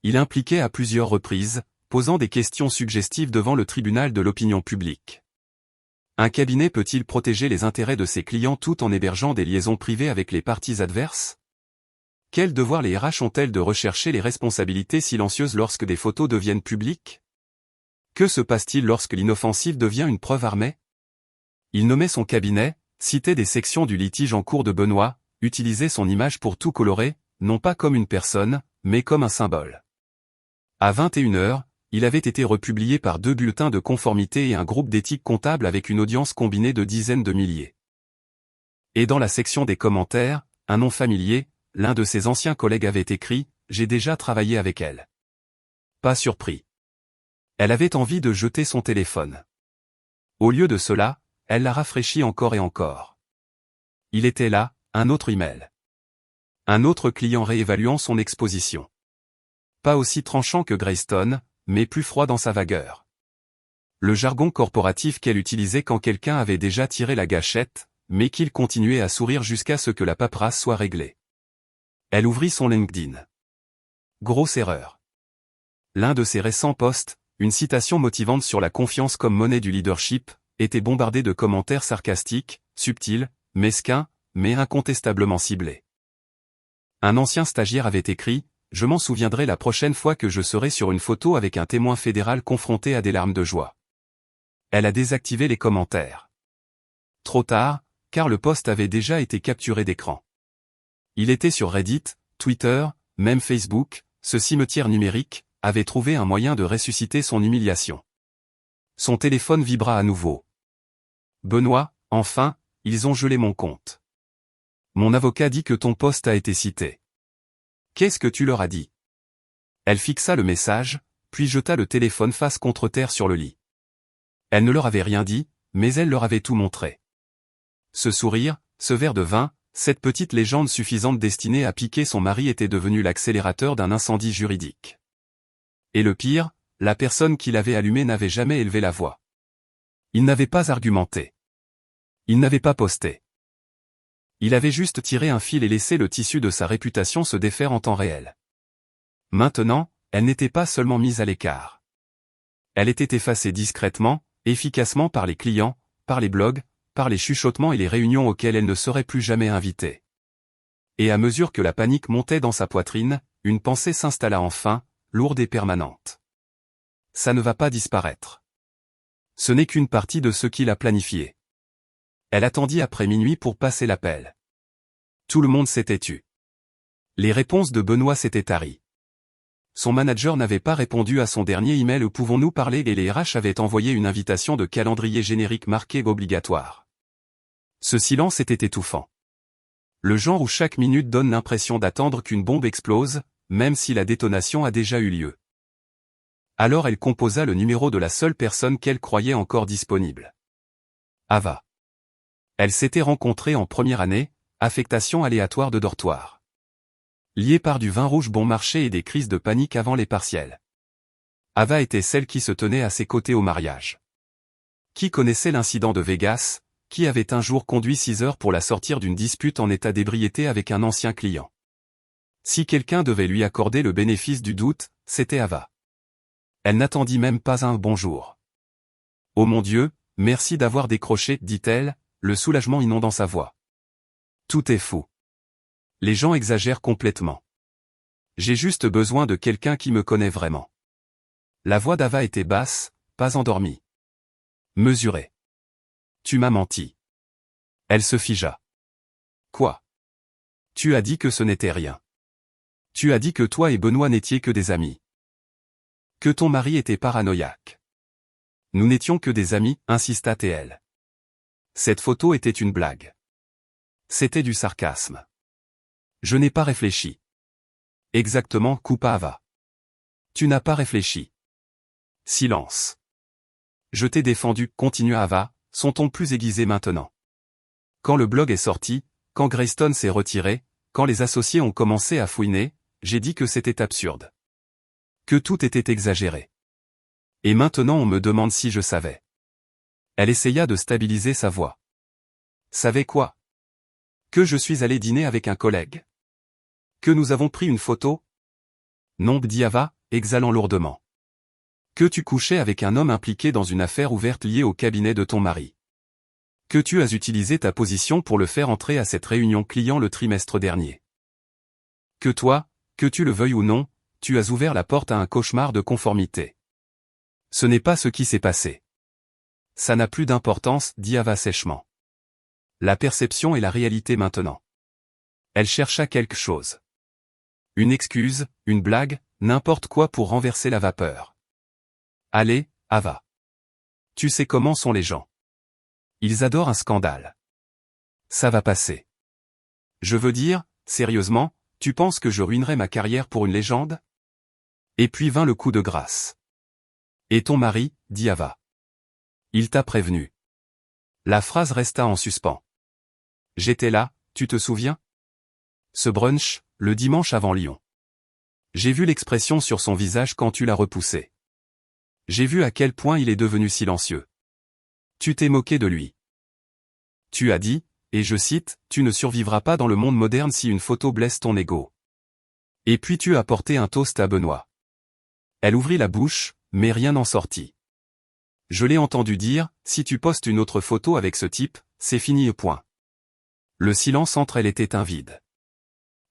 Il impliquait à plusieurs reprises, posant des questions suggestives devant le tribunal de l'opinion publique. Un cabinet peut-il protéger les intérêts de ses clients tout en hébergeant des liaisons privées avec les parties adverses? Quel devoir les RH ont-elles de rechercher les responsabilités silencieuses lorsque des photos deviennent publiques? Que se passe-t-il lorsque l'inoffensive devient une preuve armée? Il nommait son cabinet, citait des sections du litige en cours de Benoît, utilisait son image pour tout colorer, non pas comme une personne, mais comme un symbole. À 21h, il avait été republié par 2 bulletins de conformité et un groupe d'éthique comptable avec une audience combinée de dizaines de milliers. Et dans la section des commentaires, un nom familier, l'un de ses anciens collègues avait écrit « J'ai déjà travaillé avec elle ». Pas surpris. Elle avait envie de jeter son téléphone. Au lieu de cela, elle l'a rafraîchi encore et encore. Il était là, un autre email. Un autre client réévaluant son exposition. Pas aussi tranchant que Greystone, mais plus froid dans sa vagueur. Le jargon corporatif qu'elle utilisait quand quelqu'un avait déjà tiré la gâchette, mais qu'il continuait à sourire jusqu'à ce que la paperasse soit réglée. Elle ouvrit son LinkedIn. Grosse erreur. L'un de ses récents posts, une citation motivante sur la confiance comme monnaie du leadership, était bombardé de commentaires sarcastiques, subtils, mesquins, mais incontestablement ciblés. Un ancien stagiaire avait écrit « Je m'en souviendrai la prochaine fois que je serai sur une photo avec un témoin fédéral confronté à des larmes de joie. » Elle a désactivé les commentaires. Trop tard, car le post avait déjà été capturé d'écran. Il était sur Reddit, Twitter, même Facebook, ce cimetière numérique, avait trouvé un moyen de ressusciter son humiliation. Son téléphone vibra à nouveau. Benoît, enfin, ils ont gelé mon compte. Mon avocat dit que ton post a été cité. Qu'est-ce que tu leur as dit? Elle fixa le message, puis jeta le téléphone face contre terre sur le lit. Elle ne leur avait rien dit, mais elle leur avait tout montré. Ce sourire, ce verre de vin, cette petite légende suffisante destinée à piquer son mari était devenue l'accélérateur d'un incendie juridique. Et le pire, la personne qui l'avait allumé n'avait jamais élevé la voix. Il n'avait pas argumenté. Il n'avait pas posté. Il avait juste tiré un fil et laissé le tissu de sa réputation se défaire en temps réel. Maintenant, elle n'était pas seulement mise à l'écart. Elle était effacée discrètement, efficacement par les clients, par les blogs, par les chuchotements et les réunions auxquelles elle ne serait plus jamais invitée. Et à mesure que la panique montait dans sa poitrine, une pensée s'installa enfin, lourde et permanente. Ça ne va pas disparaître. Ce n'est qu'une partie de ce qu'il a planifié. Elle attendit après minuit pour passer l'appel. Tout le monde s'était tu. Les réponses de Benoît s'étaient taries. Son manager n'avait pas répondu à son dernier email où pouvons-nous parler et les RH avaient envoyé une invitation de calendrier générique marquée obligatoire. Ce silence était étouffant. Le genre où chaque minute donne l'impression d'attendre qu'une bombe explose, même si la détonation a déjà eu lieu. Alors elle composa le numéro de la seule personne qu'elle croyait encore disponible. Ava. Elle s'était rencontrée en première année, affectation aléatoire de dortoir. Liée par du vin rouge bon marché et des crises de panique avant les partiels. Ava était celle qui se tenait à ses côtés au mariage. Qui connaissait l'incident de Vegas, qui avait un jour conduit 6 heures pour la sortir d'une dispute en état d'ébriété avec un ancien client. Si quelqu'un devait lui accorder le bénéfice du doute, c'était Ava. Elle n'attendit même pas un bonjour. Oh mon Dieu, merci d'avoir décroché, dit-elle, le soulagement inondant sa voix. Tout est fou. Les gens exagèrent complètement. J'ai juste besoin de quelqu'un qui me connaît vraiment. La voix d'Ava était basse, pas endormie. Mesurée. Tu m'as menti. Elle se figea. Quoi? Tu as dit que ce n'était rien. Tu as dit que toi et Benoît n'étiez que des amis. Que ton mari était paranoïaque. Nous n'étions que des amis, insista TL. Cette photo était une blague. C'était du sarcasme. Je n'ai pas réfléchi. Exactement, coupa Ava. Tu n'as pas réfléchi. Silence. Je t'ai défendu, continua Ava, son ton plus aiguisé maintenant. Quand le blog est sorti, quand Greystone s'est retiré, quand les associés ont commencé à fouiner, j'ai dit que c'était absurde. Que tout était exagéré. Et maintenant on me demande si je savais. Elle essaya de stabiliser sa voix. Savais quoi? Que je suis allé dîner avec un collègue? Que nous avons pris une photo? Non, dit Ava, exhalant lourdement. Que tu couchais avec un homme impliqué dans une affaire ouverte liée au cabinet de ton mari. Que tu as utilisé ta position pour le faire entrer à cette réunion client le trimestre dernier. Que toi, que tu le veuilles ou non, tu as ouvert la porte à un cauchemar de conformité. Ce n'est pas ce qui s'est passé. Ça n'a plus d'importance, dit Ava sèchement. La perception est la réalité maintenant. Elle chercha quelque chose. Une excuse, une blague, n'importe quoi pour renverser la vapeur. Allez, Ava. Tu sais comment sont les gens. Ils adorent un scandale. Ça va passer. Je veux dire, sérieusement, tu penses que je ruinerais ma carrière pour une légende? Et puis vint le coup de grâce. Et ton mari, dit Ava. Il t'a prévenu. La phrase resta en suspens. J'étais là, tu te souviens? Ce brunch, le dimanche avant Lyon. J'ai vu l'expression sur son visage quand tu l'as repoussé. J'ai vu à quel point il est devenu silencieux. Tu t'es moqué de lui. Tu as dit, et je cite, tu ne survivras pas dans le monde moderne si une photo blesse ton ego. Et puis tu as porté un toast à Benoît. Elle ouvrit la bouche, mais rien n'en sortit. Je l'ai entendu dire, si tu postes une autre photo avec ce type, c'est fini et point. Le silence entre elles était un vide.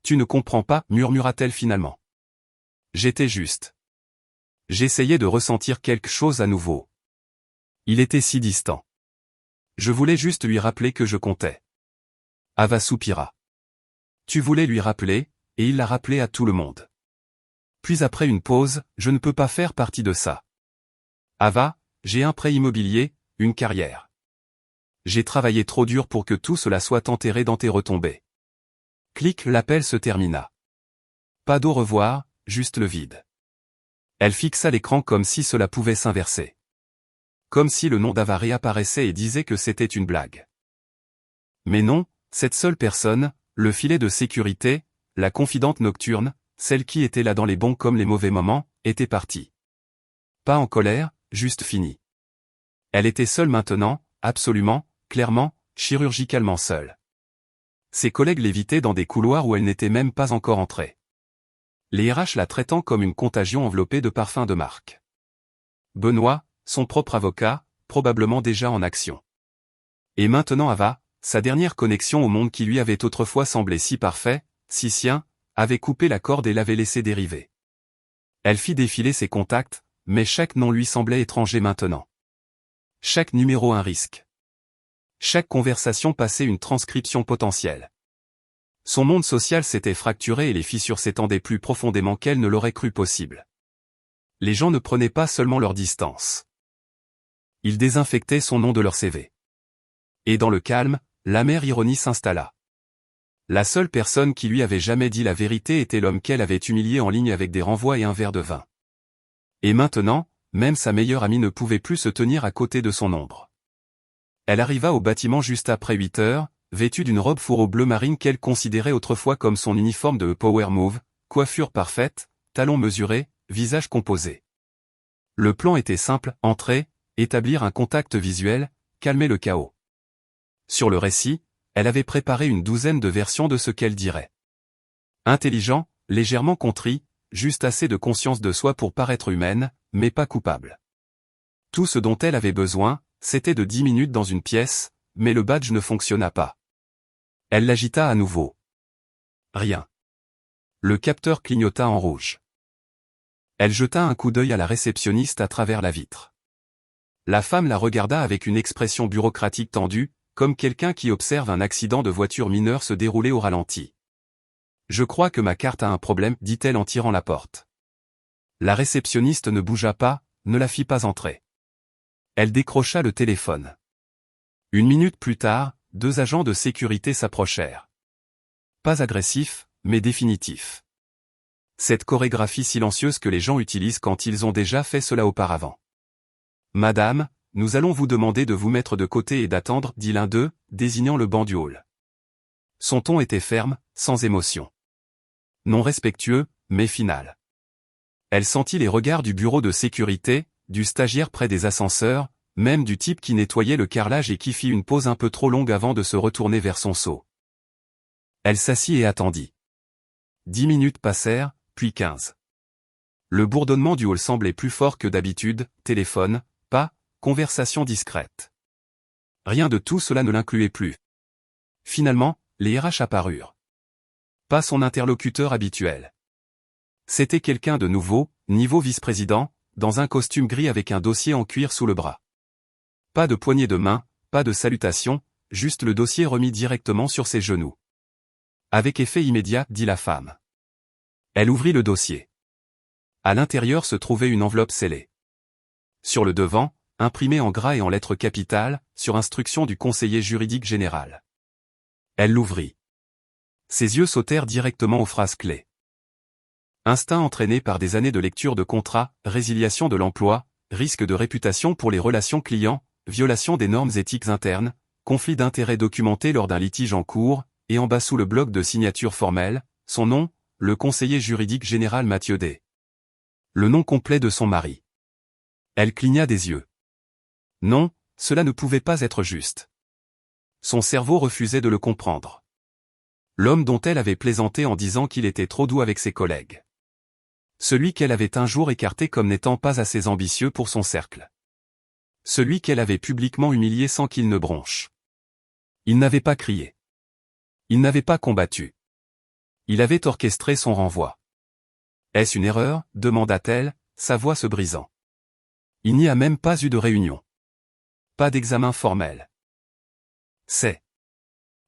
Tu ne comprends pas, murmura-t-elle finalement. J'étais juste. J'essayais de ressentir quelque chose à nouveau. Il était si distant. Je voulais juste lui rappeler que je comptais. Ava soupira. Tu voulais lui rappeler, et il l'a rappelé à tout le monde. Puis après une pause, je ne peux pas faire partie de ça. Ava, j'ai un prêt immobilier, une carrière. J'ai travaillé trop dur pour que tout cela soit enterré dans tes retombées. Clic, l'appel se termina. Pas d'au revoir, juste le vide. Elle fixa l'écran comme si cela pouvait s'inverser. Comme si le nom d'Ava réapparaissait et disait que c'était une blague. Mais non, cette seule personne, le filet de sécurité, la confidente nocturne, celle qui était là dans les bons comme les mauvais moments, était partie. Pas en colère, juste finie. Elle était seule maintenant, absolument, clairement, chirurgicalement seule. Ses collègues l'évitaient dans des couloirs où elle n'était même pas encore entrée. Les RH la traitant comme une contagion enveloppée de parfums de marque. Benoît, son propre avocat, probablement déjà en action. Et maintenant Ava, sa dernière connexion au monde qui lui avait autrefois semblé si parfait, si sien, avait coupé la corde et l'avait laissé dériver. Elle fit défiler ses contacts, mais chaque nom lui semblait étranger maintenant. Chaque numéro un risque. Chaque conversation passait une transcription potentielle. Son monde social s'était fracturé et les fissures s'étendaient plus profondément qu'elle ne l'aurait cru possible. Les gens ne prenaient pas seulement leur distance. Ils désinfectaient son nom de leur CV. Et dans le calme, l'amère ironie s'installa. La seule personne qui lui avait jamais dit la vérité était l'homme qu'elle avait humilié en ligne avec des renvois et un verre de vin. Et maintenant, même sa meilleure amie ne pouvait plus se tenir à côté de son ombre. Elle arriva au bâtiment juste après 8 heures, vêtue d'une robe fourreau bleu marine qu'elle considérait autrefois comme son uniforme de Power Move, coiffure parfaite, talons mesurés, visage composé. Le plan était simple, entrer, établir un contact visuel, calmer le chaos. Sur le récit, elle avait préparé une douzaine de versions de ce qu'elle dirait. Intelligent, légèrement contrit, juste assez de conscience de soi pour paraître humaine, mais pas coupable. Tout ce dont elle avait besoin, c'était de 10 minutes dans une pièce, mais le badge ne fonctionna pas. Elle l'agita à nouveau. Rien. Le capteur clignota en rouge. Elle jeta un coup d'œil à la réceptionniste à travers la vitre. La femme la regarda avec une expression bureaucratique tendue, comme quelqu'un qui observe un accident de voiture mineur se dérouler au ralenti. « Je crois que ma carte a un problème, dit-elle en tirant la porte. La réceptionniste ne bougea pas, ne la fit pas entrer. Elle décrocha le téléphone. Une minute plus tard, 2 agents de sécurité s'approchèrent. Pas agressifs, mais définitifs. Cette chorégraphie silencieuse que les gens utilisent quand ils ont déjà fait cela auparavant. « Madame, nous allons vous demander de vous mettre de côté et d'attendre, dit l'un d'eux, désignant le banc du hall. » Son ton était ferme, sans émotion. Non respectueux, mais final. Elle sentit les regards du bureau de sécurité, du stagiaire près des ascenseurs, même du type qui nettoyait le carrelage et qui fit une pause un peu trop longue avant de se retourner vers son seau. Elle s'assit et attendit. 10 minutes passèrent, puis 15. Le bourdonnement du hall semblait plus fort que d'habitude, téléphone, pas, conversation discrète. Rien de tout cela ne l'incluait plus. Finalement, les RH apparurent. Pas son interlocuteur habituel. C'était quelqu'un de nouveau, niveau vice-président, dans un costume gris avec un dossier en cuir sous le bras. Pas de poignée de main, pas de salutation, juste le dossier remis directement sur ses genoux. Avec effet immédiat, dit la femme. Elle ouvrit le dossier. À l'intérieur se trouvait une enveloppe scellée. Sur le devant, imprimé en gras et en lettres capitales, sur instruction du conseiller juridique général. Elle l'ouvrit. Ses yeux sautèrent directement aux phrases clés. Instinct entraîné par des années de lecture de contrats, résiliation de l'emploi, risque de réputation pour les relations clients, violation des normes éthiques internes, conflit d'intérêts documenté lors d'un litige en cours, et en bas sous le bloc de signature formelle, son nom, le conseiller juridique général Mathieu D. Le nom complet de son mari. Elle cligna des yeux. Non, cela ne pouvait pas être juste. Son cerveau refusait de le comprendre. L'homme dont elle avait plaisanté en disant qu'il était trop doux avec ses collègues. Celui qu'elle avait un jour écarté comme n'étant pas assez ambitieux pour son cercle. Celui qu'elle avait publiquement humilié sans qu'il ne bronche. Il n'avait pas crié. Il n'avait pas combattu. Il avait orchestré son renvoi. Est-ce une erreur, demanda-t-elle, sa voix se brisant. Il n'y a même pas eu de réunion. Pas d'examen formel.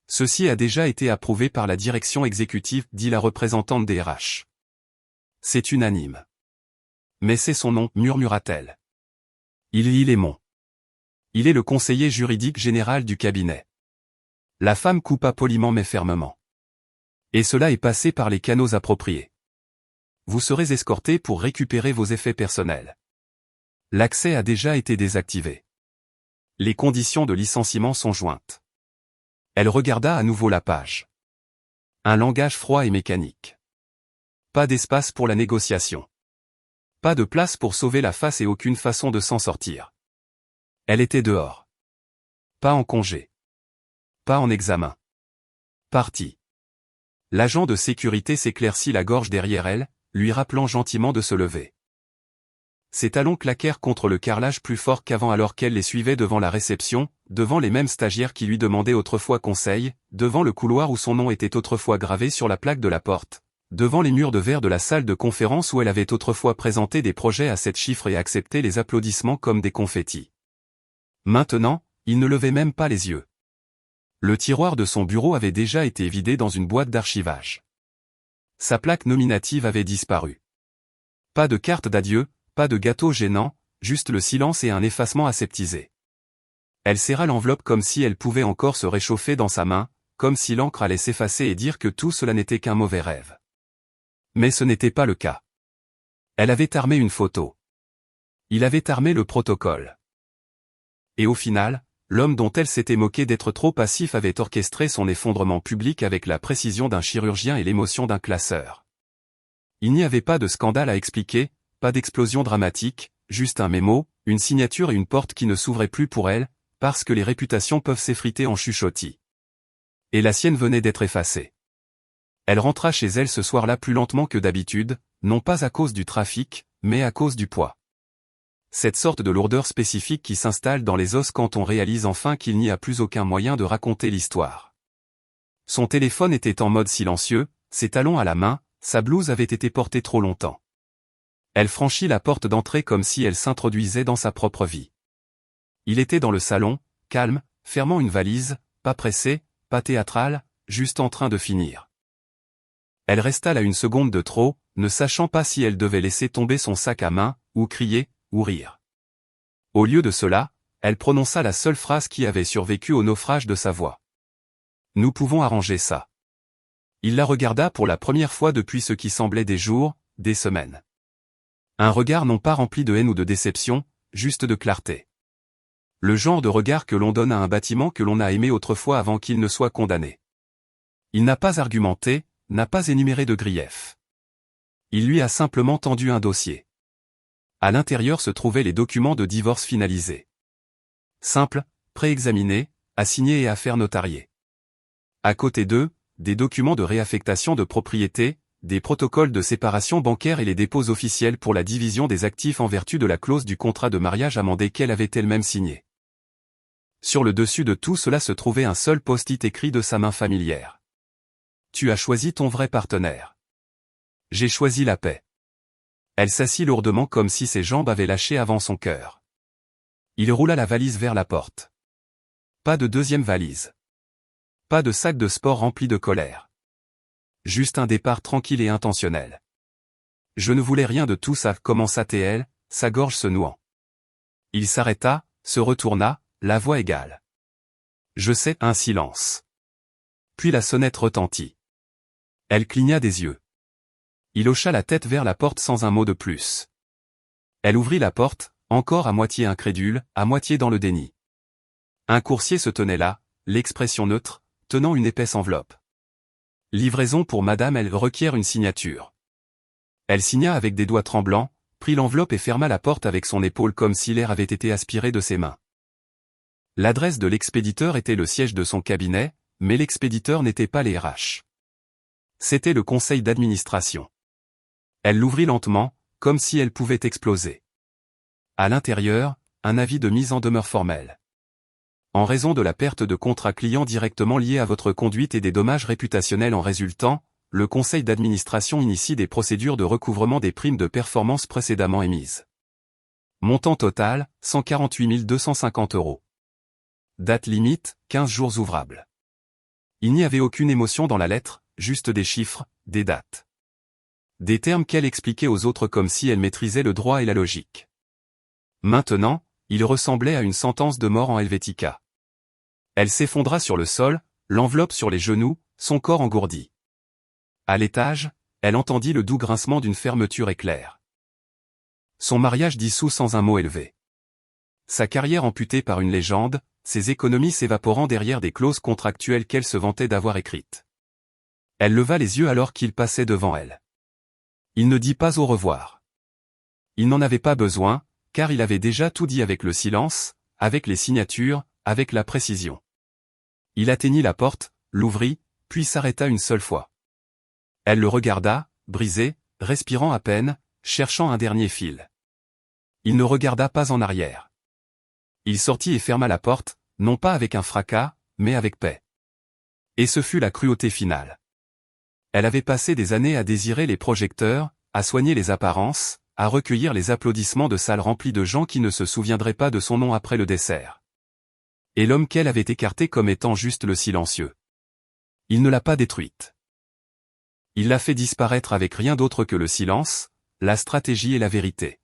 Ceci a déjà été approuvé par la direction exécutive, dit la représentante des RH. C'est unanime. Mais c'est son nom, murmura-t-elle. Il est mon. Il est le conseiller juridique général du cabinet. La femme coupa poliment mais fermement. Et cela est passé par les canaux appropriés. Vous serez escorté pour récupérer vos effets personnels. L'accès a déjà été désactivé. Les conditions de licenciement sont jointes. Elle regarda à nouveau la page. Un langage froid et mécanique. Pas d'espace pour la négociation. Pas de place pour sauver la face et aucune façon de s'en sortir. Elle était dehors. Pas en congé. Pas en examen. Partie. L'agent de sécurité s'éclaircit la gorge derrière elle, lui rappelant gentiment de se lever. Ses talons claquèrent contre le carrelage plus fort qu'avant alors qu'elle les suivait devant la réception, devant les mêmes stagiaires qui lui demandaient autrefois conseil, devant le couloir où son nom était autrefois gravé sur la plaque de la porte, devant les murs de verre de la salle de conférence où elle avait autrefois présenté des projets à 7 chiffres et accepté les applaudissements comme des confettis. Maintenant, il ne levait même pas les yeux. Le tiroir de son bureau avait déjà été vidé dans une boîte d'archivage. Sa plaque nominative avait disparu. Pas de carte d'adieu, pas de gâteau gênant, juste le silence et un effacement aseptisé. Elle serra l'enveloppe comme si elle pouvait encore se réchauffer dans sa main, comme si l'encre allait s'effacer et dire que tout cela n'était qu'un mauvais rêve. Mais ce n'était pas le cas. Elle avait armé une photo. Il avait armé le protocole. Et au final, l'homme dont elle s'était moquée d'être trop passif avait orchestré son effondrement public avec la précision d'un chirurgien et l'émotion d'un classeur. Il n'y avait pas de scandale à expliquer, pas d'explosion dramatique, juste un mémo, une signature et une porte qui ne s'ouvrait plus pour elle, parce que les réputations peuvent s'effriter en chuchotis. Et la sienne venait d'être effacée. Elle rentra chez elle ce soir-là plus lentement que d'habitude, non pas à cause du trafic, mais à cause du poids. Cette sorte de lourdeur spécifique qui s'installe dans les os quand on réalise enfin qu'il n'y a plus aucun moyen de raconter l'histoire. Son téléphone était en mode silencieux, ses talons à la main, sa blouse avait été portée trop longtemps. Elle franchit la porte d'entrée comme si elle s'introduisait dans sa propre vie. Il était dans le salon, calme, fermant une valise, pas pressé, pas théâtral, juste en train de finir. Elle resta là une seconde de trop, ne sachant pas si elle devait laisser tomber son sac à main, ou crier, ou rire. Au lieu de cela, elle prononça la seule phrase qui avait survécu au naufrage de sa voix. « Nous pouvons arranger ça. » Il la regarda pour la première fois depuis ce qui semblait des jours, des semaines. Un regard non pas rempli de haine ou de déception, juste de clarté. Le genre de regard que l'on donne à un bâtiment que l'on a aimé autrefois avant qu'il ne soit condamné. Il n'a pas argumenté, n'a pas énuméré de griefs. Il lui a simplement tendu un dossier. À l'intérieur se trouvaient les documents de divorce finalisés. Simples, préexaminés, à signer et à faire notarier. À côté d'eux, des documents de réaffectation de propriété, des protocoles de séparation bancaire et les dépôts officiels pour la division des actifs en vertu de la clause du contrat de mariage amendé qu'elle avait elle-même signé. Sur le dessus de tout cela se trouvait un seul post-it écrit de sa main familière. « Tu as choisi ton vrai partenaire. J'ai choisi la paix. » Elle s'assit lourdement comme si ses jambes avaient lâché avant son cœur. Il roula la valise vers la porte. Pas de deuxième valise. Pas de sac de sport rempli de colère. Juste un départ tranquille et intentionnel. « Je ne voulais rien de tout ça, » commença-t-elle, sa gorge se nouant. Il s'arrêta, se retourna, la voix égale. « Je sais », un silence. Puis la sonnette retentit. Elle cligna des yeux. Il hocha la tête vers la porte sans un mot de plus. Elle ouvrit la porte, encore à moitié incrédule, à moitié dans le déni. Un coursier se tenait là, l'expression neutre, tenant une épaisse enveloppe. « Livraison pour madame, elle requiert une signature. » Elle signa avec des doigts tremblants, prit l'enveloppe et ferma la porte avec son épaule comme si l'air avait été aspiré de ses mains. L'adresse de l'expéditeur était le siège de son cabinet, mais l'expéditeur n'était pas les RH. C'était le conseil d'administration. Elle l'ouvrit lentement, comme si elle pouvait exploser. À l'intérieur, un avis de mise en demeure formelle. En raison de la perte de contrat client directement liée à votre conduite et des dommages réputationnels en résultant, le conseil d'administration initie des procédures de recouvrement des primes de performance précédemment émises. Montant total, 148 250 €. Date limite, 15 jours ouvrables. Il n'y avait aucune émotion dans la lettre, juste des chiffres, des dates. Des termes qu'elle expliquait aux autres comme si elle maîtrisait le droit et la logique. Maintenant, il ressemblait à une sentence de mort en Helvetica. Elle s'effondra sur le sol, l'enveloppe sur les genoux, son corps engourdi. À l'étage, elle entendit le doux grincement d'une fermeture éclair. Son mariage dissous sans un mot élevé. Sa carrière amputée par une légende, ses économies s'évaporant derrière des clauses contractuelles qu'elle se vantait d'avoir écrites. Elle leva les yeux alors qu'il passait devant elle. Il ne dit pas au revoir. Il n'en avait pas besoin, car il avait déjà tout dit avec le silence, avec les signatures, avec la précision. Il atteignit la porte, l'ouvrit, puis s'arrêta une seule fois. Elle le regarda, brisé, respirant à peine, cherchant un dernier fil. Il ne regarda pas en arrière. Il sortit et ferma la porte, non pas avec un fracas, mais avec paix. Et ce fut la cruauté finale. Elle avait passé des années à désirer les projecteurs, à soigner les apparences, à recueillir les applaudissements de salles remplies de gens qui ne se souviendraient pas de son nom après le dessert. Et l'homme qu'elle avait écarté comme étant juste le silencieux. Il ne l'a pas détruite. Il l'a fait disparaître avec rien d'autre que le silence, la stratégie et la vérité.